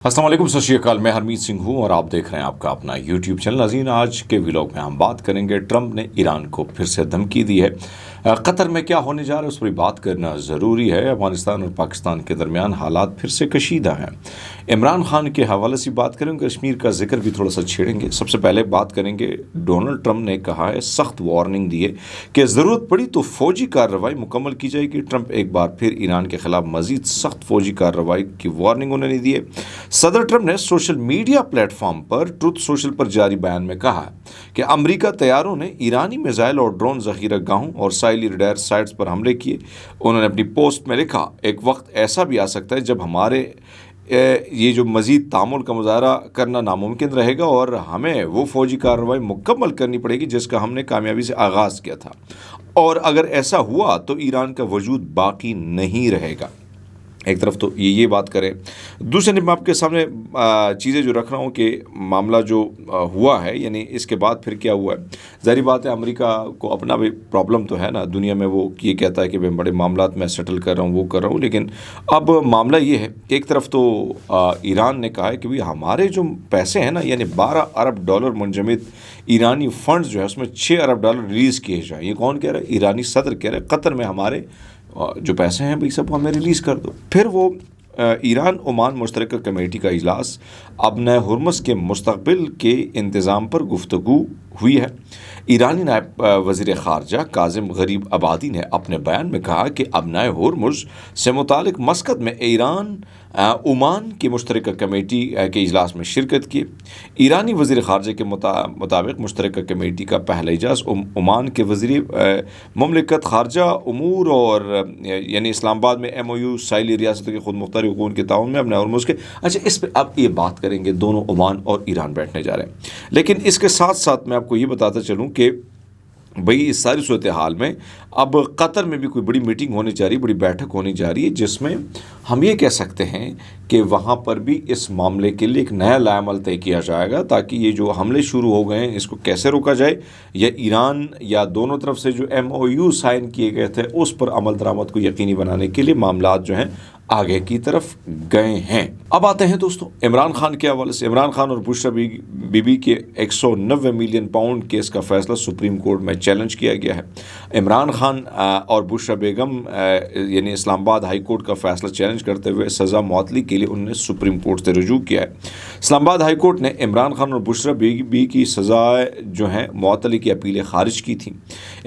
السلام علیکم، ست شری اکال۔ میں ہرمیت سنگھ ہوں اور آپ دیکھ رہے ہیں آپ کا اپنا یوٹیوب چینل۔ ناظرین، آج کے ولاگ میں ہم بات کریں گے ٹرمپ نے ایران کو پھر سے دھمکی دی ہے۔ قطر میں کیا ہونے جا رہا ہے اس پر بات کرنا ضروری ہے۔ افغانستان اور پاکستان کے درمیان حالات پھر سے کشیدہ ہیں۔ عمران خان کے حوالے سے بات کریں گے، کشمیر کا ذکر بھی تھوڑا سا چھیڑیں گے۔ سب سے پہلے بات کریں گے، ڈونلڈ ٹرمپ نے کہا ہے، سخت وارننگ دی ہے کہ ضرورت پڑی تو فوجی کارروائی مکمل کی جائے گی۔ ٹرمپ ایک بار پھر ایران کے خلاف مزید سخت فوجی کارروائی کی وارننگ انہوں نے دی ہے۔ صدر ٹرمپ نے سوشل میڈیا پلیٹ فارم پر ٹروتھ سوشل پر جاری بیان میں کہا کہ امریکہ طیاروں نے ایرانی میزائل اور ڈرون ذخیرہ گاہوں اور ساحلی ریڈار سائٹس پر حملے کیے۔ انہوں نے اپنی پوسٹ میں لکھا، ایک وقت ایسا بھی آ سکتا ہے جب ہمارے یہ جو مزید تعامل کا مظاہرہ کرنا ناممکن رہے گا اور ہمیں وہ فوجی کارروائی مکمل کرنی پڑے گی جس کا ہم نے کامیابی سے آغاز کیا تھا، اور اگر ایسا ہوا تو ایران کا وجود باقی نہیں رہے گا۔ ایک طرف تو یہ بات کریں، دوسرے میں آپ کے سامنے چیزیں جو رکھ رہا ہوں کہ معاملہ جو ہوا ہے، یعنی اس کے بعد پھر کیا ہوا ہے۔ ظاہری بات ہے، امریکہ کو اپنا بھی پرابلم تو ہے نا، دنیا میں وہ یہ کہتا ہے کہ میں بڑے معاملات میں سیٹل کر رہا ہوں، وہ کر رہا ہوں، لیکن اب معاملہ یہ ہے کہ ایک طرف تو ایران نے کہا ہے کہ ہمارے جو پیسے ہیں نا، یعنی $12 ارب منجمد ایرانی فنڈز جو ہے اس میں $6 ارب ریلیز کیے جائیں۔ یہ کون کہہ رہا ہے؟ ایرانی صدر کہہ رہے ہیں، قطر میں ہمارے جو پیسے ہیں بھائی سب ہمیں ریلیز کر دو۔ پھر وہ ایران عمان مشترکہ کمیٹی کا اجلاس ابنۂ ہرمز کے مستقبل کے انتظام پر گفتگو ہوئی ہے۔ ایرانی نائب وزیر خارجہ کاظم غریب آبادی نے اپنے بیان میں کہا کہ ابنۂ ہرمز سے متعلق مسقط میں ایران عمان کی مشترکہ کمیٹی کے اجلاس میں شرکت کی۔ ایرانی وزیر خارجہ کے مطابق مشترکہ کمیٹی کا پہلا اجلاس عمان کے وزیر مملکت خارجہ امور اور یعنی اسلام آباد میں MOU ساحلی ریاستوں کے خود مختار حقوق کے تعاون میں اپنے ہرمز کے اس پہ اب یہ بات کریں گے، دونوں عمان اور ایران بیٹھنے جا رہے ہیں۔ لیکن اس کے ساتھ ساتھ میں آپ کو یہ بتاتا چلوں کہ بھئی اس ساری صورتحال میں اب قطر میں بھی کوئی بڑی میٹنگ ہونے جا رہی ہے، بڑی بیٹھک ہونے جا رہی ہے، جس میں ہم یہ کہہ سکتے ہیں کہ وہاں پر بھی اس معاملے کے لیے ایک نیا لائحہ طے کیا جائے گا، تاکہ یہ جو حملے شروع ہو گئے ہیں اس کو کیسے روکا جائے، یا ایران یا دونوں طرف سے جو MOU سائن کیے گئے تھے اس پر عمل درآمد کو یقینی بنانے کے لیے معاملات جو ہیں آگے کی طرف گئے ہیں۔ اب آتے ہیں دوستوں عمران خان کے حوالے سے۔ عمران خان اور بشرا بی بی کے 190 ملین پاؤنڈ کیس کا فیصلہ سپریم کورٹ میں چیلنج کیا گیا ہے۔ عمران خان اور بشرا بیگم یعنی اسلام آباد ہائی کورٹ کا فیصلہ چیلنج کرتے ہوئے سزا معطلی کے لیے انہوں نے سپریم کورٹ سے رجوع کیا ہے۔ اسلام آباد ہائی کورٹ نے عمران خان اور بشرا بی بی کی سزا جو ہیں معطلی کی اپیلیں خارج کی تھیں۔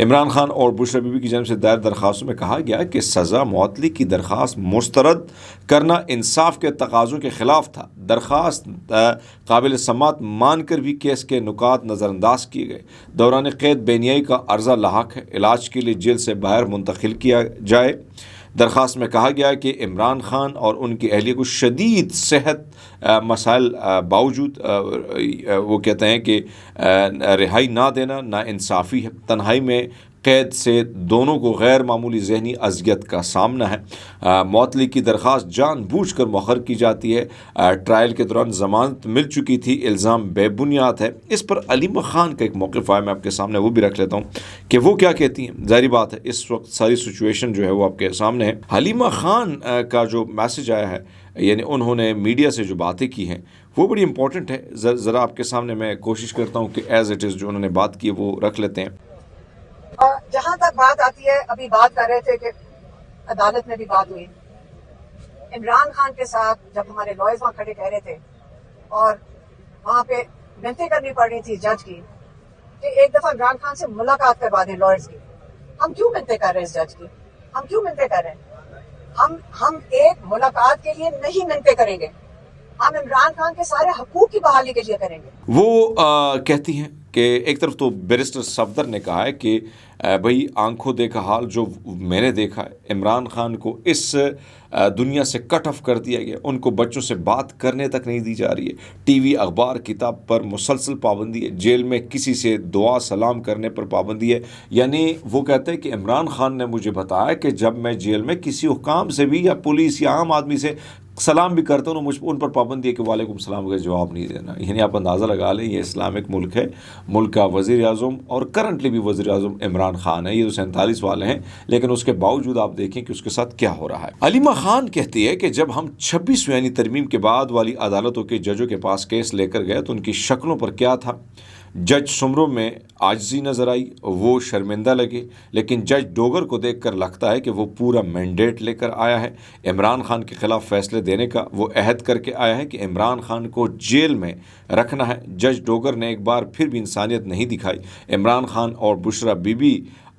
عمران خان اور بشرا بی بی کی جانب سے دائر درخواستوں میں کہا گیا کہ سزا معطلی کی درخواست مسترد کرنا انصاف کے تقاضوں کے خلاف تھا۔ درخواست قابل سماعت مان کر بھی کیس کے نکات نظر انداز کیے گئے۔ دوران قید بے نیائی کا عرضہ لاحق ہے، علاج کے لیے جیل سے باہر منتقل کیا جائے۔ درخواست میں کہا گیا کہ عمران خان اور ان کی اہلیہ کو شدید صحت مسائل باوجود وہ کہتے ہیں کہ رہائی نہ دینا ناانصافی ہے۔ تنہائی میں قید سے دونوں کو غیر معمولی ذہنی اذیت کا سامنا ہے۔ معطلی کی درخواست جان بوجھ کر مؤخر کی جاتی ہے۔ ٹرائل کے دوران ضمانت مل چکی تھی، الزام بے بنیاد ہے۔ اس پر علیمہ خان کا ایک موقف ہے، میں آپ کے سامنے وہ بھی رکھ لیتا ہوں کہ وہ کیا کہتی ہیں۔ ظاہری بات ہے اس وقت ساری سچویشن جو ہے وہ آپ کے سامنے ہے۔ حلیمہ خان کا جو میسج آیا ہے، یعنی انہوں نے میڈیا سے جو باتیں کی ہیں وہ بڑی امپورٹنٹ ہے۔ ذرا آپ کے سامنے میں کوشش کرتا ہوں کہ ایز اٹ از جو انہوں نے بات کی ہے وہ رکھ لیتے ہیں۔ جہاں تک بات آتی ہے، ابھی بات کر رہے تھے کہ عدالت میں بھی بات ہوئی عمران خان کے ساتھ، جب ہمارے لائرز وہاں کھڑے کہہ رہے تھے اور وہاں پہ منتیں کرنی پڑ رہی تھی جج کی کہ ایک دفعہ عمران خان سے ملاقات کروا دیں لائرز کی۔ ہم کیوں منتیں کر رہے ہیں اس جج کی؟ ہم کیوں منتیں کر رہے ہیں؟ ہم ایک ملاقات کے لیے نہیں منتیں کریں گے، ہم عمران خان کے سارے حقوق کی بحالی کے لیے کریں گے۔ وہ کہتی ہیں کہ ایک طرف تو بیرسٹر صفدر نے کہا ہے کہ بھئی آنکھوں دیکھا حال جو میں نے دیکھا ہے، عمران خان کو اس دنیا سے کٹ آف کر دیا گیا، ان کو بچوں سے بات کرنے تک نہیں دی جا رہی ہے، ٹی وی اخبار کتاب پر مسلسل پابندی ہے، جیل میں کسی سے دعا سلام کرنے پر پابندی ہے۔ یعنی وہ کہتے ہیں کہ عمران خان نے مجھے بتایا کہ جب میں جیل میں کسی حکام سے بھی یا پولیس یا عام آدمی سے सलाम भी करते हैं उन पर पाबंदी है कि वालेकुम सलाम का जवाब नहीं देना। यानी आप अंदाज़ा लगा लें ये इस्लामिक मुल्क है, मुल्क का वज़ीर आज़म और करंटली भी वज़ीर आज़म इमरान खान है। ये तो 47 वाले हैं, लेकिन उसके बावजूद आप देखें कि उसके साथ क्या हो रहा है। अलीमा खान कहती है कि जब हम 26वीं यानी तरमीम के बाद वाली अदालतों के जजों के पास केस लेकर गए तो उनकी शक्लों पर क्या था। जज सुमरों में आजिज़ी नज़र आई, वो शर्मिंदा लगे, लेकिन जज डोगर को देखकर लगता है कि वो पूरा मैंडेट लेकर आया है इमरान खान के ख़िलाफ़ फ़ैसले देने का। वो अहद करके आया है कि इमरान खान को जेल में रखना है। जज डोगर ने एक बार फिर भी इंसानियत नहीं दिखाई। इमरान खान और बुशरा बीबी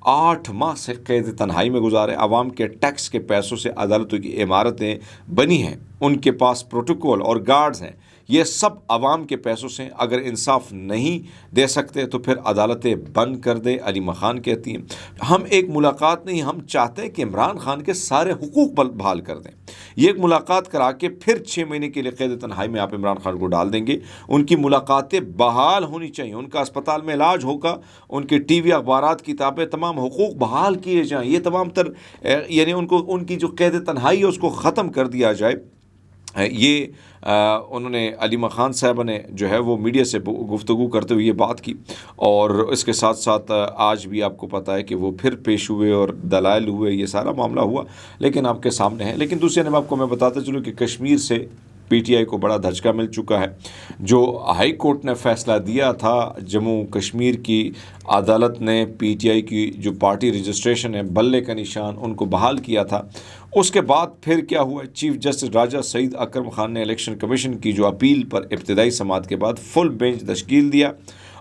8 माह से कैद तन्हाई में गुजारे। आवाम के टैक्स के पैसों से अदालतों की इमारतें बनी हैं, उनके पास प्रोटोकॉल और गार्ड्स हैं, ये सब आवाम के पैसों से। अगर इंसाफ नहीं दे सकते तो फिर अदालतें बंद कर दे। अलीमा खान कहती हैं हम एक मुलाकात नहीं, हम चाहते हैं कि इमरान खान के सारे हुकूक बहाल कर दें। ये एक मुलाकात करा के फिर 6 महीने के लिए कैद तन्हाई में आप इमरान खान को डाल देंगे। उनकी मुलाकातें बहाल होनी चाहिए, उनका अस्पताल में इलाज होगा, उनके टीवी अखबारात किताबें तमाम हुकूक बहाल किए जाएँ। ये तमाम तर यानी उनको उनकी जो कैद तन्हाई है उसको ख़त्म कर दिया जाए। ये उन्होंने अलीमा खान साहब ने जो है वो मीडिया से गुफ्तगू करते हुए ये बात की। और इसके साथ साथ आज भी आपको पता है कि वो फिर पेश हुए और दलाइल हुए, ये सारा मामला हुआ लेकिन आपके सामने है। लेकिन दूसरे ने आपको मैं बताता चलूँ कि कश्मीर से पीटीआई को बड़ा धचका मिल चुका है। जो हाई कोर्ट ने फ़ैसला दिया था, जम्मू कश्मीर की अदालत ने पीटीआई की जो पार्टी रजिस्ट्रेशन है, बल्ले का निशान, उनको बहाल किया था। उसके बाद फिर क्या हुआ, चीफ जस्टिस राजा सईद अकरम खान ने इलेक्शन कमीशन की जो अपील पर इब्तिदाई समाअत के बाद फुल बेंच तश्कील दिया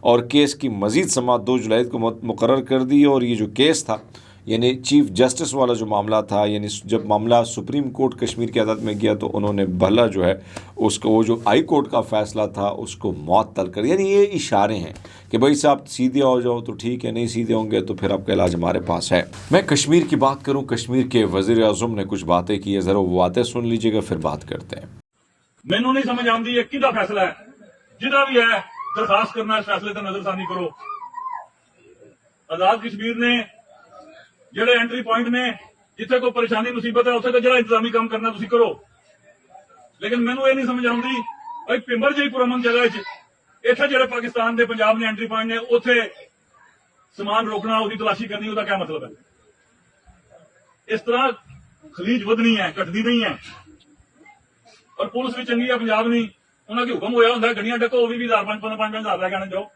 और केस की मज़ीद समाअत 2 जुलाई को मुकर्रर कर दी। और ये जो केस था यानी चीफ जस्टिस वाला जो मामला था, यानी जब मामला सुप्रीम कोर्ट कश्मीर की अदालत में गया तो उन्होंने भला जो है उसको वो जो हाई कोर्ट का फ़ैसला था उसको मुअत्तल कर। यानी ये इशारे हैं कि भाई साहब सीधे हो जाओ तो ठीक है, नहीं सीधे होंगे तो फिर आपका इलाज हमारे पास है। मैं कश्मीर की बात करूँ, कश्मीर के वज़ीर आज़म ने कुछ बातें की है, ज़रा वो बातें सुन लीजिएगा फिर बात करते हैं। मैनू नहीं समझ आती है किदा फैसला है, जिदा भी है दरखास्त करना इस फैसले पर नजरसानी करो। आजाद कश्मीर ने ਜਿਹੜੇ एंट्री पॉइंट ने जिथे कोई परेशानी मुसीबत है उसे तो जरा इंतजामी काम करना तुसी करो। लेकिन मैनू ये नहीं समझ आती भाई पिंबर जी पुरमन जगह इतने जो पाकिस्तान के पंजाब ने एंट्री पॉइंट ने उथे समान रोकना, उसकी तलाशी करनी, उसका क्या मतलब है। इस तरह खलीज वधनी है, घटती नहीं है। और पुलिस भी चंगी है पंजाब नहीं, उन्होंने हुक्म होया होंगे गड्डियां डको, वो भी 5,000 लैके आने जाओ।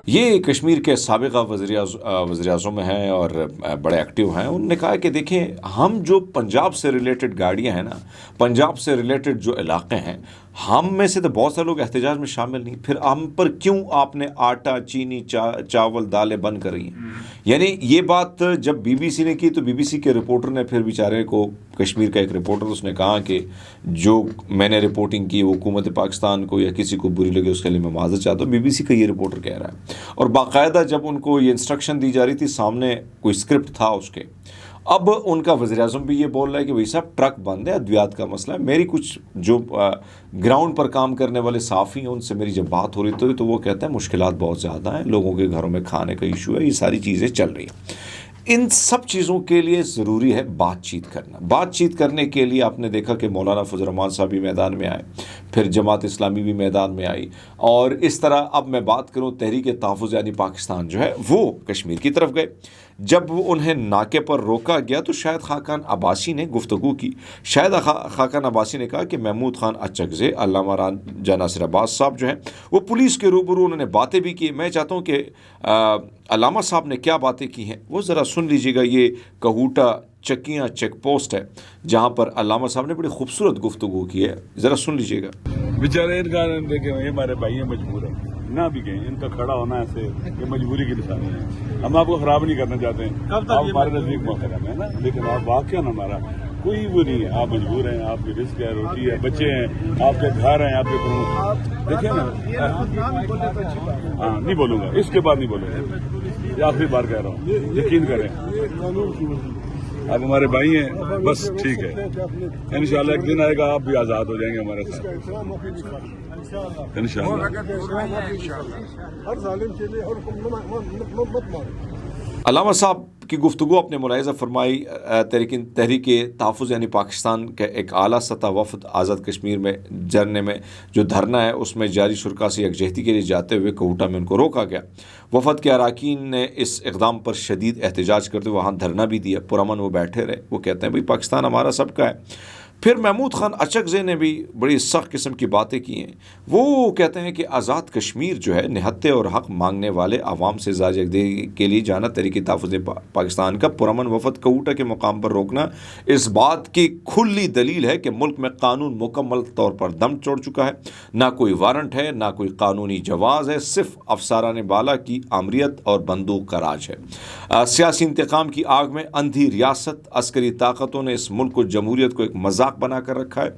ये कश्मीर के साबिक़ा वज़ीर आज़म हैं और बड़े एक्टिव हैं। उन्होंने कहा कि देखें हम जो पंजाब से रिलेटेड गाड़ियां हैं ना, पंजाब से रिलेटेड जो इलाके हैं, हम में से तो बहुत सारे लोग एहतजाज में शामिल नहीं, फिर हम पर क्यों आपने आटा, चीनी, चावल, दालें बंद कर रही हैं। यानी ये बात जब बीबीसी ने की तो बीबीसी के रिपोर्टर ने फिर बेचारे को, कश्मीर का एक रिपोर्टर, उसने कहा कि जो मैंने रिपोर्टिंग की वो हुकूमत पाकिस्तान को या किसी को बुरी लगे उसके लिए मैं माज़रत चाहता हूँ। बीबीसी का ये रिपोर्टर कह रहा है। और बाकायदा जब उनको ये इंस्ट्रक्शन दी जा रही थी, सामने कोई स्क्रिप्ट था उसके। अब उनका वज़ीर आज़म भी ये बोल रहा है कि भाई साहब ट्रक बंद है, अद्वियात का मसला है। मेरी कुछ जो ग्राउंड पर काम करने वाले साफ़ी हैं उनसे मेरी जब बात हो रही तो वो कहते हैं मुश्किलात बहुत ज़्यादा हैं, लोगों के घरों में खाने का इशू है, ये सारी चीज़ें चल रही हैं। इन सब चीज़ों के लिए ज़रूरी है बातचीत करना। बातचीत करने के लिए आपने देखा कि मौलाना फजल रहमान साहब भी मैदान में आए, फिर जमात इस्लामी भी मैदान में आई, और इस तरह अब मैं बात करूं तहरीक तहफ़्फ़ुज़ यानी पाकिस्तान जो है वो कश्मीर की तरफ गए। जब उन्हें नाके पर रोका गया तो शाहिद खाकान अब्बासी ने गुफ्तगू की। शाहिद खाकान अब्बासी ने कहा कि महमूद खान अचकज़े, अल्लामा राजा नासिर अब्बास साहब जो हैं वो पुलिस के रूबरू उन्होंने बातें भी की। मैं चाहता हूँ कि अल्लामा साहब ने क्या बातें की हैं वो ज़रा सुन लीजिएगा। ये कहूटा चक्कियाँ चेक पोस्ट है जहाँ पर अल्लामा साहब ने बड़ी खूबसूरत गुफ्तगू की है, ज़रा सुन लीजिएगा। बेचारे इनका देखे हमारे भाई मजबूर है ना भी गए, इनका खड़ा होना ऐसे ये मजबूरी की निशानी है। हम आपको खराब नहीं करना चाहते हैं, आप हमारे नजदीक मोहतरम है ना, लेकिन आप वाकया ना हमारा कोई वो नहीं है। आप मजबूर हैं, आपकी रिस्क है, रोटी है, बच्चे हैं, आपके घर हैं, आपके प्रमुख देखिए ना। हाँ नहीं बोलूंगा, इसके बाद नहीं बोलूंगा, ये आखिरी बार कह रहा हूँ, यकीन करें। आप हमारे भाई हैं, बस ठीक है। इंशाल्लाह एक दिन आएगा आप भी आज़ाद हो जाएंगे हमारे साथ इंशाल्लाह। अल्लामा साहब की गुफ्तगू अपने मुलाहिज़ा फरमाई तहरीक तहफ़्फ़ुज़ यानी पाकिस्तान के एक आला सतह वफ़द आज़ाद कश्मीर में जरने में जो धरना है उसमें जारी शुरा से यकजहती के लिए जाते हुए कोहूटा में उनको रोका गया। वफ़द के अरकान ने इस इक़दाम पर शदीद एहतजाज करते हुए वहाँ धरना भी दिया। पुरअमन वो बैठे रहे। वो कहते हैं भाई पाकिस्तान हमारा सबका है। फिर महमूद खान अचकज़ई ने भी बड़ी सख्त किस्म की बातें की हैं। वो कहते हैं कि आज़ाद कश्मीर जो है निहत्ते और हक़ मांगने वाले आवाम से जायज़दही के लिए जाना तहरीक तहफ़्फ़ुज़ पाकिस्तान का पुरअमन वफ़द कोहूटा के मुकाम पर रोकना इस बात की खुली दलील है कि मुल्क में कानून मुकम्मल तौर पर दम तोड़ चुका है। ना कोई वारंट है, ना कोई कानूनी जवाज़ है, सिर्फ अफसरान बाला की आमरीत और बंदूक का राज है। सियासी इंतकाम की आग में अंधी रियासत अस्करी ताकतों ने इस मुल्क को जमहूरियत को एक मजाक बना कर रखा है।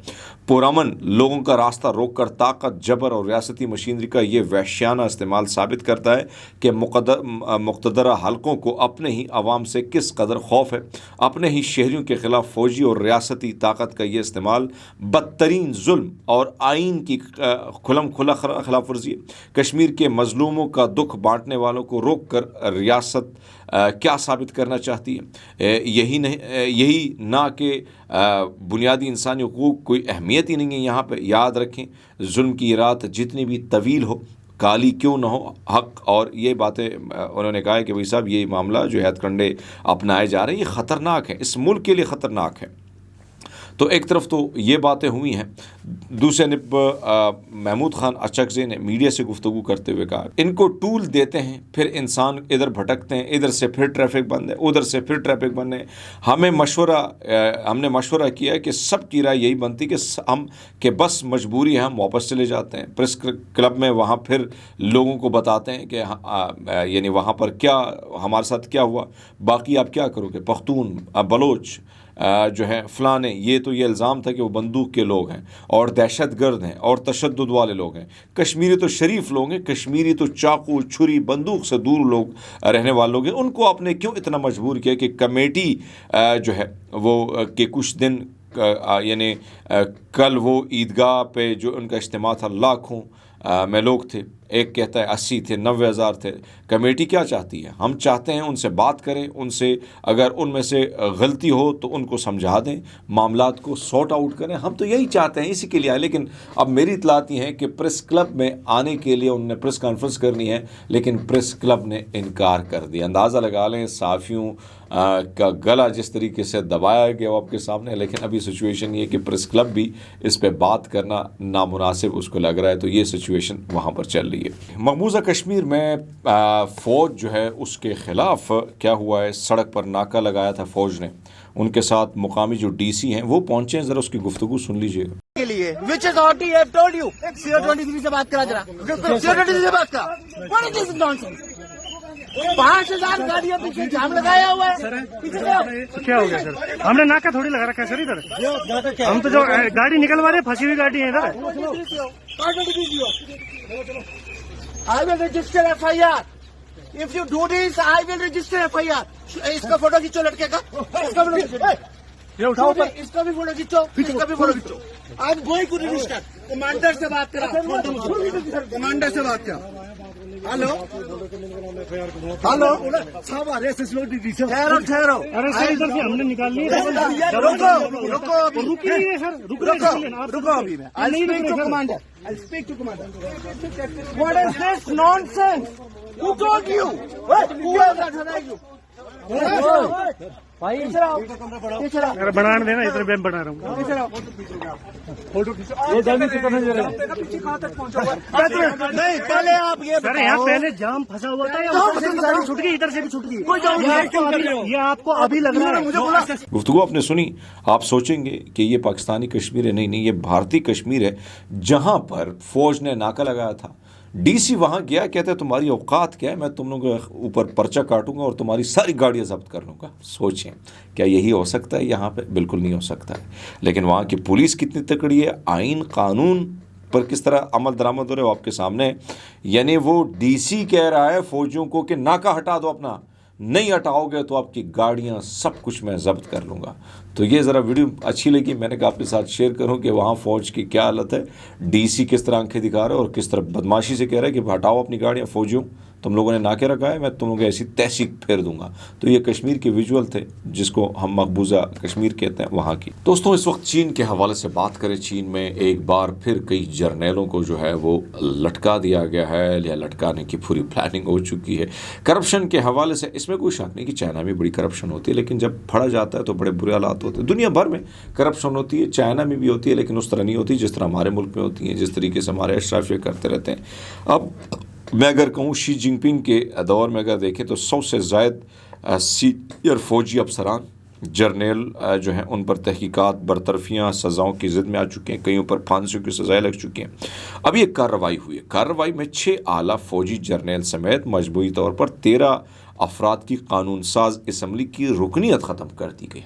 पुरअमन लोगों का रास्ता रोक कर ताकत, जबर और रियासती मशीनरी का ये वहशियाना इस्तेमाल साबित करता है कि मुक़तदरा हलकों को अपने ही अवाम से किस कदर खौफ है। अपने ही शहरियों के खिलाफ फौजी और रियासती ताकत का ये इस्तेमाल बदतरीन जुल्म और आइन की खुलम खुला खिलाफ वर्जी है। कश्मीर के मजलूमों का दुख बांटने वालों को रोक कर रियासत क्या साबित करना चाहती है? यही ना कि बुनियादी इंसानी हुकूक कोई अहमियत ही नहीं है यहाँ पे। याद रखें, जुल्म की रात जितनी भी तवील हो काली क्यों ना हो हक। और ये बातें उन्होंने कहा है कि भाई साहब ये मामला जो हथकंडे अपनाए जा रहे हैं ये ख़तरनाक है, इस मुल्क के लिए ख़तरनाक है। तो एक तरफ तो ये बातें हुई हैं, दूसरे निब महमूद खान अचकज़ई ने मीडिया से गुफ्तगू करते हुए कहा इनको टूल देते हैं, फिर इंसान इधर भटकते हैं, इधर से फिर ट्रैफिक बंद है, उधर से फिर ट्रैफिक बंद है। हमने मशवरा किया है कि सब की राय यही बनती कि बस मजबूरी है, हम वापस चले जाते हैं प्रेस क्लब में। वहाँ फिर लोगों को बताते हैं कि यानी वहाँ पर क्या हमारे साथ क्या हुआ, बाकी आप क्या करोगे। पख्तून, बलोच जो है फ़लाने, ये इल्ज़ाम था कि वो बंदूक के लोग हैं और दहशतगर्द हैं और तशद्दुद वाले लोग हैं। कश्मीरी तो शरीफ लोग हैं, कश्मीरी तो चाकू छुरी बंदूक से दूर लोग रहने वाले लोग हैं। उनको आपने क्यों इतना मजबूर किया कि कमेटी जो है वो के कुछ दिन यानी कल वो ईदगाह पे जो उनका इज्तिमा था लाखों में लोग थे, एक कहता है 80 थे, 90,000 थे। कमेटी क्या चाहती है? हम चाहते हैं उनसे बात करें, उनसे अगर उनमें से गलती हो तो उनको समझा दें, मामलात को सॉर्ट आउट करें। हम तो यही चाहते हैं, इसी के लिए आए। लेकिन अब मेरी इतलाती हैं कि प्रेस क्लब में आने के लिए उन्होंने प्रेस कॉन्फ्रेंस करनी है, लेकिन प्रेस क्लब ने इनकार कर दिया। अंदाज़ा लगा लें सहाफ़ियों का गला जिस तरीके से दबाया गया वो आपके सामने। लेकिन अभी सिचुएशन ये कि प्रेस क्लब भी इस पर बात करना नामुनासिब उसको लग रहा है। तो ये सिचुएशन वहाँ पर चल रही है। मकबूजा कश्मीर में फ़ौज जो है उसके ख़िलाफ़ क्या हुआ है, सड़क पर नाका लगाया था फ़ौज ने। उनके साथ मुकामी जो डीसी हैं वो पहुँचे हैं, ज़रा उसकी गुफ्तगू सुन लीजिएगा। के लिए which authority have told you CO23 से बात करा जरा CO23 से बात करा what is this nonsense 5,000 गाड़ियों पीछे जाम लगाया हुआ है। क्या हो गया सर? हमने नाका थोड़ी लगा रखा है सर इधर। हम तो जो गाड़ी निकलवा रहे हैं फंसी हुई गाड़ी है इधर। I will register FIR. If you do this, I will register FIR. इसका फोटो खींचो लड़के का, इसका फोटो खींचो, ये उठाओ पर। इसका भी फोटो खींचो, इसका भी फोटो खींचो। आज गोई को रजिस्टर कमांडर से बात करा, कमांडर से बात करा। हेलो हेलो सब ठहरो ठहरो। अरे सर इधर से हमने निकाल ली। रुको रुको रुकिए सर, रुको अभी मैं I'll speak to commander. I'll speak to commander. What is this nonsense? Who told you? Who has authorized you? भाई अरे बनाने देना, इधर मैं बना रहा हूँ। ये जल्दी से करने दे रहे नहीं, पहले आप ये सर यहाँ पहले जाम फंसा हुआ था, यहाँ छूट गई, इधर से भी छूट गई। ये आपको अभी लग रहा है। गुफ्तगू आपने सुनी, आप सोचेंगे कि ये पाकिस्तानी कश्मीर है। नहीं, ये भारतीय कश्मीर है जहाँ पर फौज ने नाका लगाया था। डीसी वहाँ गया, कहते तुम्हारी औकात क्या है, मैं तुम लोगों के ऊपर पर्चा काटूंगा और तुम्हारी सारी गाड़ियाँ जब्त कर लूँगा। सोचें, क्या यही हो सकता है यहाँ पे? बिल्कुल नहीं हो सकता है। लेकिन वहाँ की पुलिस कितनी तकड़ी है, आइन कानून पर किस तरह अमल दरामद हो रहे हो आपके सामने। यानी वो डीसी कह रहा है फौजियों को कि नाका हटा दो अपना, नहीं हटाओगे तो आपकी गाड़ियां सब कुछ मैं जब्त कर लूँगा। तो ये ज़रा वीडियो अच्छी लगी, मैंने कहा आपके साथ शेयर करूं कि वहाँ फ़ौज की क्या हालत है, डीसी किस तरह आंखें दिखा रहा है और किस तरह बदमाशी से कह रहा है कि हटाओ अपनी गाड़ियाँ फौजियों, तुम लोगों ने ना के रखा है, मैं तुम लोगों को ऐसी तैसी फेर दूंगा। तो ये कश्मीर के विजुअल थे जिसको हम मकबूजा कश्मीर कहते हैं वहाँ की। दोस्तों इस वक्त चीन के हवाले से बात करें, चीन में एक बार फिर कई जर्नैलों को जो है वो लटका दिया गया है या लटकाने की पूरी प्लानिंग हो चुकी है। करप्शन के हवाले से इसमें कोई शक नहीं कि चाइना में बड़ी करप्शन होती है, लेकिन जब फड़ा जाता है तो बड़े बुरे हालात होते हैं। दुनिया भर में करप्शन होती है, चाइना में भी होती है, लेकिन उस तरह नहीं होती जिस तरह हमारे मुल्क में होती है, जिस तरीके से हमारे अशराफिया करते रहते हैं। अब मैं अगर कहूँ शी जिनपिंग के दौर में अगर देखें तो 100 से ज़ायद सीनियर फौजी अफसरान जर्नल जो हैं उन पर तहकीकात, बरतरफियाँ, सज़ाओं की ज़िद में आ चुके हैं, कईयों पर फांसियों की सज़ाएँ लग चुकी हैं। अब ये कार्रवाई हुई है, कार्रवाई में 6 आला फौजी जर्नल समेत मजमूई तौर पर 13 अफराद की कानून साज असम्बली की रुकनीत ख़त्म कर दी गई।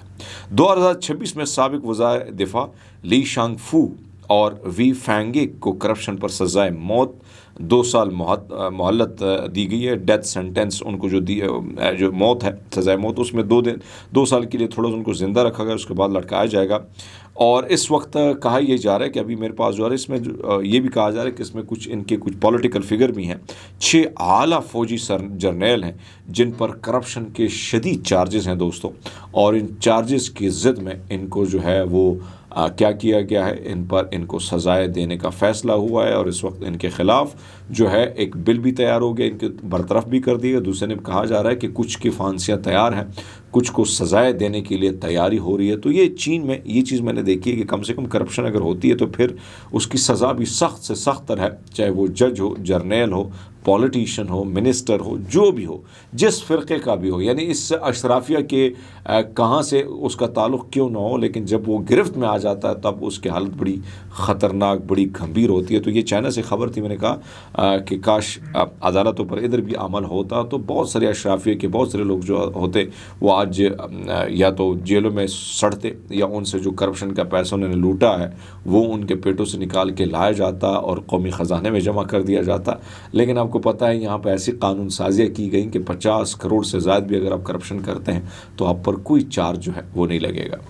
2026 में साबिक वज़ीर दिफा ली शांगफू और वी फैंगे को करप्शन पर सज़ाए मौत 2 साल मोहलत दी गई है। डेथ सेंटेंस उनको जो मौत है, सज़ाए मौत, उसमें 2 साल के लिए थोड़ा उनको ज़िंदा रखा गया, उसके बाद लटकाया जाएगा। और इस वक्त कहा यह जा रहा है कि अभी मेरे पास जो है इसमें ये भी कहा जा रहा है कि इसमें कुछ इनके कुछ पॉलिटिकल फिगर भी हैं। 6 आला फौजी जर्नैल हैं जिन पर करप्शन के शदीद चार्जेस हैं दोस्तों, और इन चार्जेस की ज़िद में इनको जो है वो क्या किया गया है, इन पर इनको सज़ाएँ देने का फ़ैसला हुआ है। और इस वक्त इनके ख़िलाफ़ जो है एक बिल भी तैयार हो गया, इनके बरतरफ भी कर दिए। दूसरे ने कहा जा रहा है कि कुछ की फांसियाँ तैयार हैं, कुछ को सज़ाएँ देने के लिए तैयारी हो रही है। तो ये चीन में ये चीज़ मैंने देखी है कि कम से कम करप्शन अगर होती है तो फिर उसकी सज़ा भी सख्त से सख्त है, चाहे वो जज हो, जर्नैल हो, पॉलिटिशियन हो, मिनिस्टर हो, जो भी हो, जिस फ़िरक़े का भी हो, यानी इस अशराफिया के कहाँ से उसका ताल्लुक़ क्यों ना हो, लेकिन जब वो गिरफ्त में आ जाता है तब उसकी हालत बड़ी ख़तरनाक, बड़ी गंभीर होती है। तो ये चाइना से ख़बर थी, मैंने कहा कि काश अदालतों पर इधर भी अमल होता तो बहुत सारे अशराफिया के बहुत सारे लोग जो होते वो आज या तो जेलों में सड़ते या उनसे जो करप्शन का पैसा उन्होंने लूटा है वो उनके पेटों से निकाल के लाया जाता और कौमी ख़जाने में जमा कर दिया जाता। लेकिन आपको पता है यहाँ पर ऐसी कानून साजियाँ की गई कि 50 करोड़ से ज़्यादा भी अगर आप करप्शन करते हैं तो आप पर कोई चार्ज जो है वो नहीं लगेगा।